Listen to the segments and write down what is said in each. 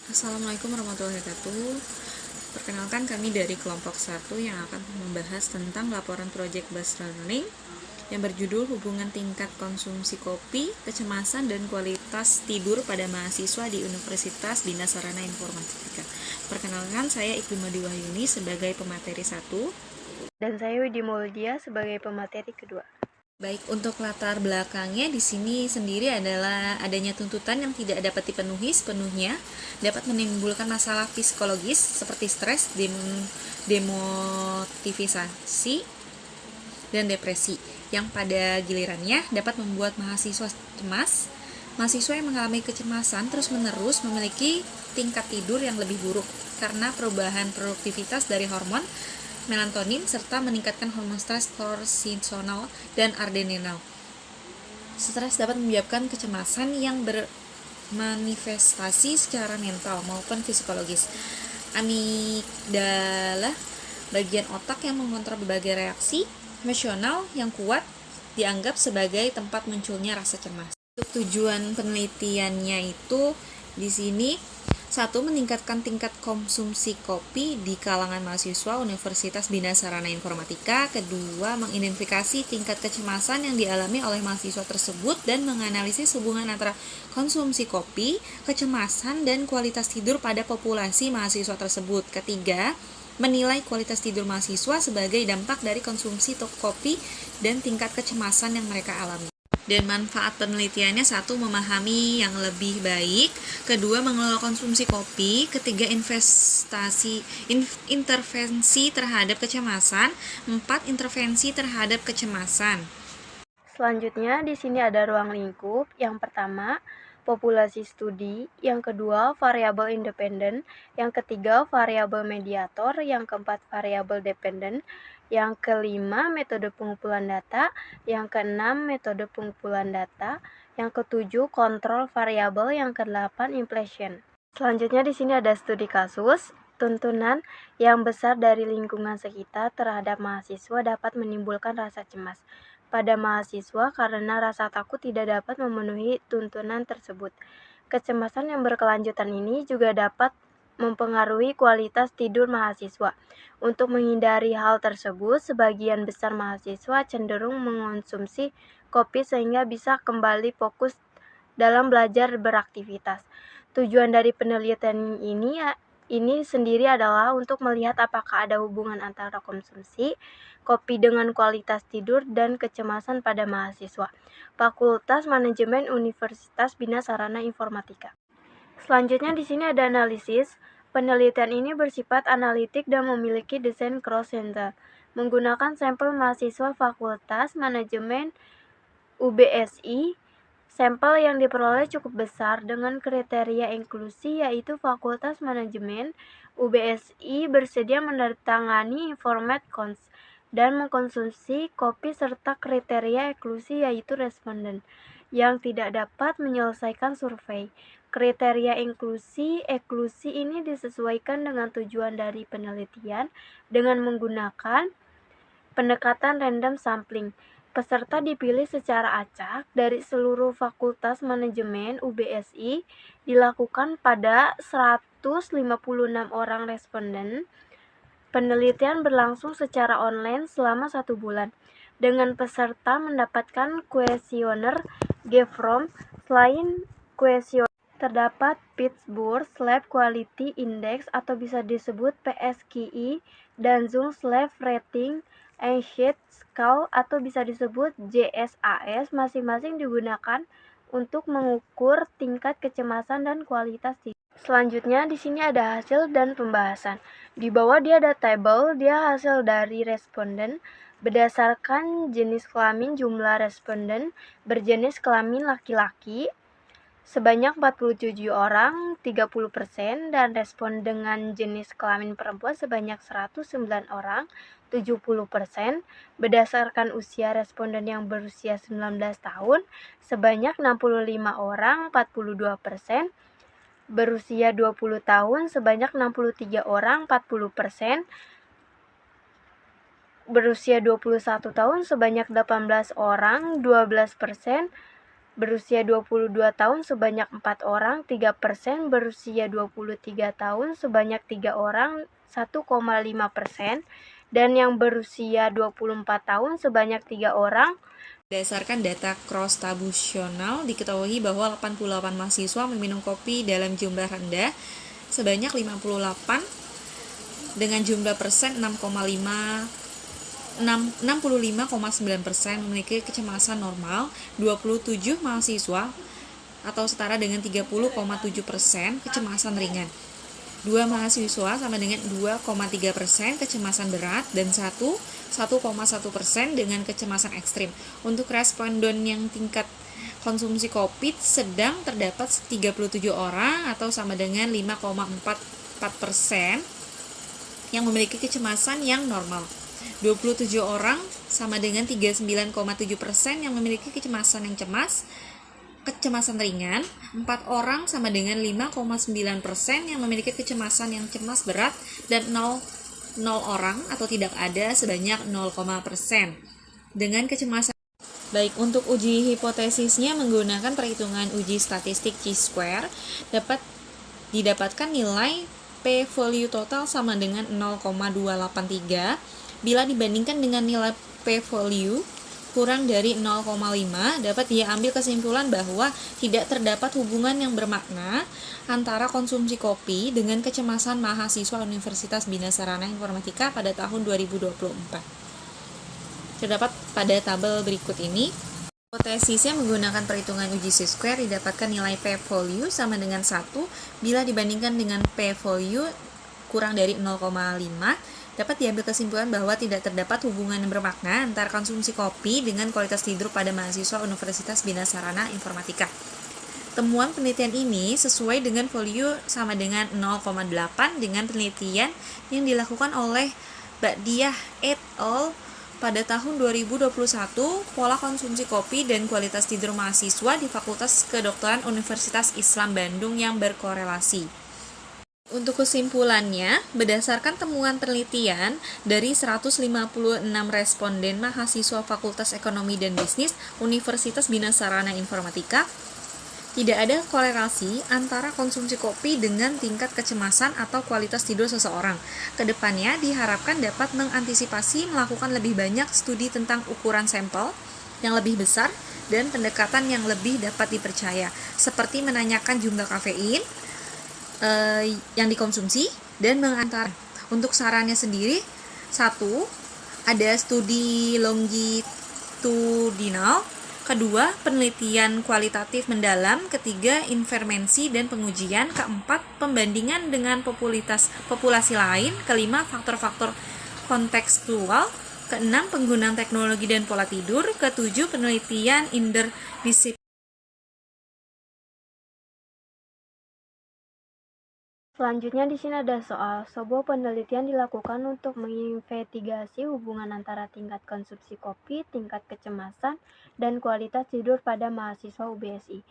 Assalamualaikum warahmatullahi wabarakatuh. Perkenalkan, kami dari kelompok 1 yang akan membahas tentang laporan Project Based Learning yang berjudul Hubungan Tingkat Konsumsi Kopi, Kecemasan, dan Kualitas Tidur pada Mahasiswa di Universitas Bina Sarana Informatika. Perkenalkan, saya Iqbal Madi Wahyuni sebagai pemateri 1. Dan saya Widi Mauldia sebagai pemateri kedua. Baik, untuk latar belakangnya di sini sendiri adalah adanya tuntutan yang tidak dapat dipenuhi sepenuhnya dapat menimbulkan masalah psikologis seperti stres, demotivasi, dan depresi yang pada gilirannya dapat membuat mahasiswa cemas. Mahasiswa yang mengalami kecemasan terus-menerus memiliki tingkat tidur yang lebih buruk karena perubahan produktivitas dari hormon melatonin serta meningkatkan hormon stres kortisol dan adrenal. Stres dapat menyebabkan kecemasan yang bermanifestasi secara mental maupun psikologis. Amigdala, bagian otak yang mengontrol berbagai reaksi emosional yang kuat, dianggap sebagai tempat munculnya rasa cemas. Untuk tujuan penelitiannya itu di sini satu, meningkatkan tingkat konsumsi kopi di kalangan mahasiswa Universitas Bina Sarana Informatika. Kedua, mengidentifikasi tingkat kecemasan yang dialami oleh mahasiswa tersebut dan menganalisis hubungan antara konsumsi kopi, kecemasan, dan kualitas tidur pada populasi mahasiswa tersebut. Ketiga, menilai kualitas tidur mahasiswa sebagai dampak dari konsumsi kopi dan tingkat kecemasan yang mereka alami. Dan manfaat penelitiannya: satu, memahami yang lebih baik. Kedua, mengelola konsumsi kopi. Ketiga, intervensi terhadap kecemasan. Empat, intervensi terhadap kecemasan. Selanjutnya di sini ada ruang lingkup. Yang pertama, populasi studi. Yang kedua, variabel independen. Yang ketiga, variabel mediator. Yang keempat, variabel dependen. Yang kelima, metode pengumpulan data. Yang keenam, metode pengumpulan data. Yang ketujuh, kontrol variabel. Yang kedelapan, impletion. Selanjutnya di sini ada studi kasus. Tuntunan yang besar dari lingkungan sekitar terhadap mahasiswa dapat menimbulkan rasa cemas pada mahasiswa karena rasa takut tidak dapat memenuhi tuntunan tersebut. Kecemasan yang berkelanjutan ini juga dapat mempengaruhi kualitas tidur mahasiswa. Untuk menghindari hal tersebut, sebagian besar mahasiswa cenderung mengonsumsi kopi sehingga bisa kembali fokus dalam belajar beraktivitas. Tujuan dari penelitian ini sendiri adalah untuk melihat apakah ada hubungan antara konsumsi kopi dengan kualitas tidur dan kecemasan pada mahasiswa. Fakultas Manajemen Universitas Bina Sarana Informatika. Selanjutnya di sini ada analisis. Penelitian ini bersifat analitik dan memiliki desain cross-center, menggunakan sampel mahasiswa Fakultas Manajemen UBSI. Sampel yang diperoleh cukup besar dengan kriteria inklusi, yaitu Fakultas Manajemen UBSI bersedia menandatangani format cons dan mengkonsumsi kopi serta kriteria eksklusi, yaitu responden yang tidak dapat menyelesaikan survei. Kriteria eksklusi ini disesuaikan dengan tujuan dari penelitian dengan menggunakan pendekatan random sampling. Peserta dipilih secara acak dari seluruh fakultas manajemen UBSI, dilakukan pada 156 orang responden. Penelitian berlangsung secara online selama 1 bulan, dengan peserta mendapatkan kuesioner GFROM. Selain kuesioner, terdapat Pittsburgh Sleep Quality Index atau bisa disebut PSQI dan Zoom Sleep Rating and Sheet Scale atau bisa disebut JSAS, masing-masing digunakan untuk mengukur tingkat kecemasan dan kualitas tidur. Selanjutnya di sini ada hasil dan pembahasan. Di bawah dia ada tabel, dia hasil dari responden berdasarkan jenis kelamin. Jumlah responden berjenis kelamin laki-laki sebanyak 47 orang, 30%, dan respon dengan jenis kelamin perempuan sebanyak 109 orang, 70%. Berdasarkan usia responden yang berusia 19 tahun sebanyak 65 orang, 42%. Berusia 20 tahun sebanyak 63 orang, 40%. Berusia 21 tahun sebanyak 18 orang, 12%. berusia 22 tahun sebanyak 4 orang, 3%, berusia 23 tahun sebanyak 3 orang, 1,5%, dan yang berusia 24 tahun sebanyak 3 orang. Berdasarkan data cross tabusional, diketahui bahwa 88 mahasiswa meminum kopi dalam jumlah rendah sebanyak 58 dengan jumlah persen 65,9% memiliki kecemasan normal, 27 mahasiswa atau setara dengan 30,7% kecemasan ringan. 2 mahasiswa sama dengan 2,3% kecemasan berat dan 1,1% dengan kecemasan ekstrim. Untuk responden yang tingkat konsumsi kopi sedang terdapat 37 orang atau sama dengan 5,44% yang memiliki kecemasan yang normal. 27 orang sama dengan 39,7% yang memiliki kecemasan ringan, 4 orang sama dengan 5,9% yang memiliki kecemasan yang cemas berat, dan 0 orang atau tidak ada sebanyak 0,% dengan kecemasan. Baik, untuk uji hipotesisnya menggunakan perhitungan uji statistik chi-square dapat didapatkan nilai p-value total sama dengan 0,283 bila dibandingkan dengan nilai p-value kurang dari 0,5, dapat diambil kesimpulan bahwa tidak terdapat hubungan yang bermakna antara konsumsi kopi dengan kecemasan mahasiswa Universitas Bina Sarana Informatika pada tahun 2024. Terdapat pada tabel berikut ini. Hipotesisnya menggunakan perhitungan uji chi-square didapatkan nilai p-value sama dengan 1 bila dibandingkan dengan p-value kurang dari 0,5. Dapat diambil kesimpulan bahwa tidak terdapat hubungan yang bermakna antara konsumsi kopi dengan kualitas tidur pada mahasiswa Universitas Bina Sarana Informatika. Temuan penelitian ini sesuai dengan value sama dengan 0,8 dengan penelitian yang dilakukan oleh Badiah et al. Pada tahun 2021, pola konsumsi kopi dan kualitas tidur mahasiswa di Fakultas Kedokteran Universitas Islam Bandung yang berkorelasi. Untuk kesimpulannya, berdasarkan temuan penelitian dari 156 responden mahasiswa Fakultas Ekonomi dan Bisnis Universitas Bina Sarana Informatika, tidak ada korelasi antara konsumsi kopi dengan tingkat kecemasan atau kualitas tidur seseorang. Kedepannya diharapkan dapat mengantisipasi melakukan lebih banyak studi tentang ukuran sampel yang lebih besar dan pendekatan yang lebih dapat dipercaya, seperti menanyakan jumlah kafein yang dikonsumsi dan mengantar. Untuk sarannya sendiri, 1. Ada studi longitudinal, 2. Penelitian kualitatif mendalam, 3. Inferensi dan pengujian, 4. Pembandingan dengan populasi lain, 5. Faktor-faktor kontekstual, 6. Penggunaan teknologi dan pola tidur, 7. Penelitian interdisipliner. Selanjutnya di sini ada soal. Sebuah penelitian dilakukan untuk menginvestigasi hubungan antara tingkat konsumsi kopi, tingkat kecemasan, dan kualitas tidur pada mahasiswa UBSI.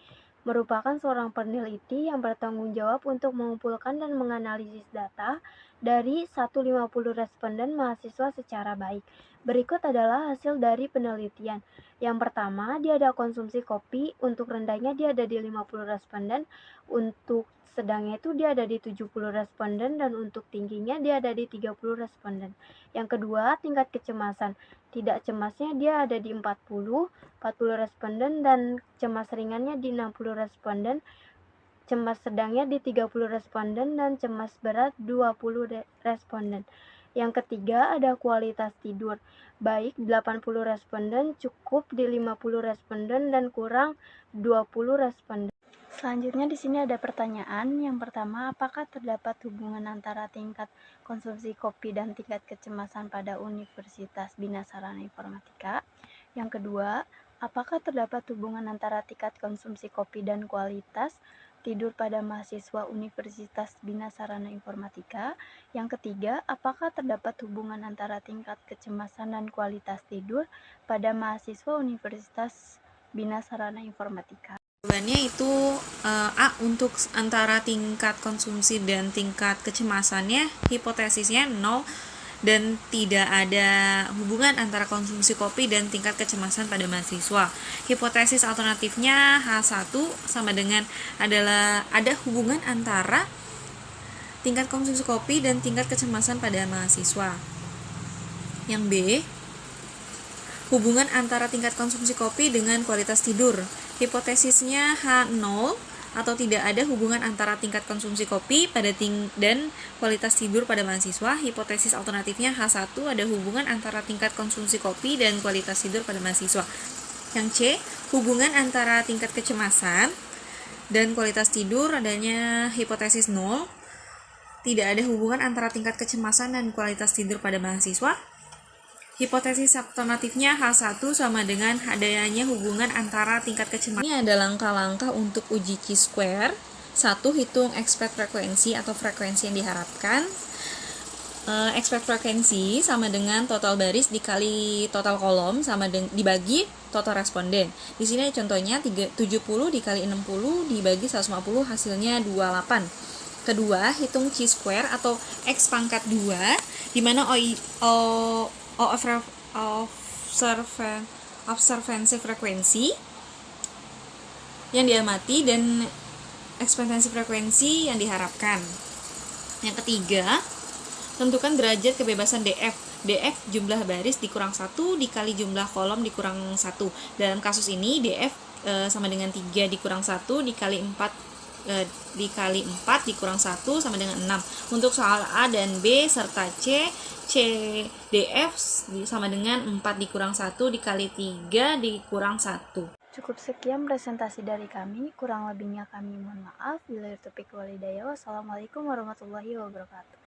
Merupakan seorang peneliti yang bertanggung jawab untuk mengumpulkan dan menganalisis data dari 150 responden mahasiswa secara baik. Berikut adalah hasil dari penelitian. Yang pertama, dia ada konsumsi kopi. Untuk rendahnya dia ada di 50 responden. Untuk sedangnya itu dia ada di 70 responden dan untuk tingginya dia ada di 30 responden. Yang kedua, tingkat kecemasan. Tidak cemasnya dia ada di 40 responden dan cemas ringannya di 60 responden. Cemas sedangnya di 30 responden dan cemas berat 20 responden. Yang ketiga ada kualitas tidur. Baik 80 responden, cukup di 50 responden dan kurang 20 responden. Selanjutnya di sini ada pertanyaan. Yang pertama, apakah terdapat hubungan antara tingkat konsumsi kopi dan tingkat kecemasan pada Universitas Bina Sarana Informatika? Yang kedua, apakah terdapat hubungan antara tingkat konsumsi kopi dan kualitas tidur pada mahasiswa Universitas Bina Sarana Informatika? Yang ketiga, apakah terdapat hubungan antara tingkat kecemasan dan kualitas tidur pada mahasiswa Universitas Bina Sarana Informatika? Jawabannya itu A, untuk antara tingkat konsumsi dan tingkat kecemasannya hipotesisnya 0 dan tidak ada hubungan antara konsumsi kopi dan tingkat kecemasan pada mahasiswa. Hipotesis alternatifnya H1 sama dengan adalah ada hubungan antara tingkat konsumsi kopi dan tingkat kecemasan pada mahasiswa. Yang B, hubungan antara tingkat konsumsi kopi dengan kualitas tidur. Hipotesisnya H0 atau tidak ada hubungan antara tingkat konsumsi kopi dan kualitas tidur pada mahasiswa. Hipotesis alternatifnya H1 ada hubungan antara tingkat konsumsi kopi dan kualitas tidur pada mahasiswa. Yang C, hubungan antara tingkat kecemasan dan kualitas tidur adanya hipotesis 0. Tidak ada hubungan antara tingkat kecemasan dan kualitas tidur pada mahasiswa. Hipotesis alternatifnya H1 sama dengan adanya hubungan antara tingkat kecemasan. Ini ada langkah-langkah untuk uji chi-square. 1. Hitung expect frekuensi atau frekuensi yang diharapkan. Expect frekuensi sama dengan total baris dikali total kolom dibagi total responden. Di sini contohnya 70 dikali 60 dibagi 150 hasilnya 28. Kedua, hitung chi-square atau X pangkat 2 di mana observasi frekuensi yang diamati dan ekspektasi frekuensi yang diharapkan. Yang ketiga, tentukan derajat kebebasan DF. DF jumlah baris dikurang 1 dikali jumlah kolom dikurang 1. Dalam kasus ini DF sama dengan 3 dikurang 1 dikali 4 dikurang 1 sama dengan 6. Untuk soal A dan B serta C DF sama dengan 4 dikurang 1 dikali 3 dikurang 1. Cukup sekian presentasi dari kami, kurang lebihnya kami mohon maaf. Wassalamualaikum warahmatullahi wabarakatuh.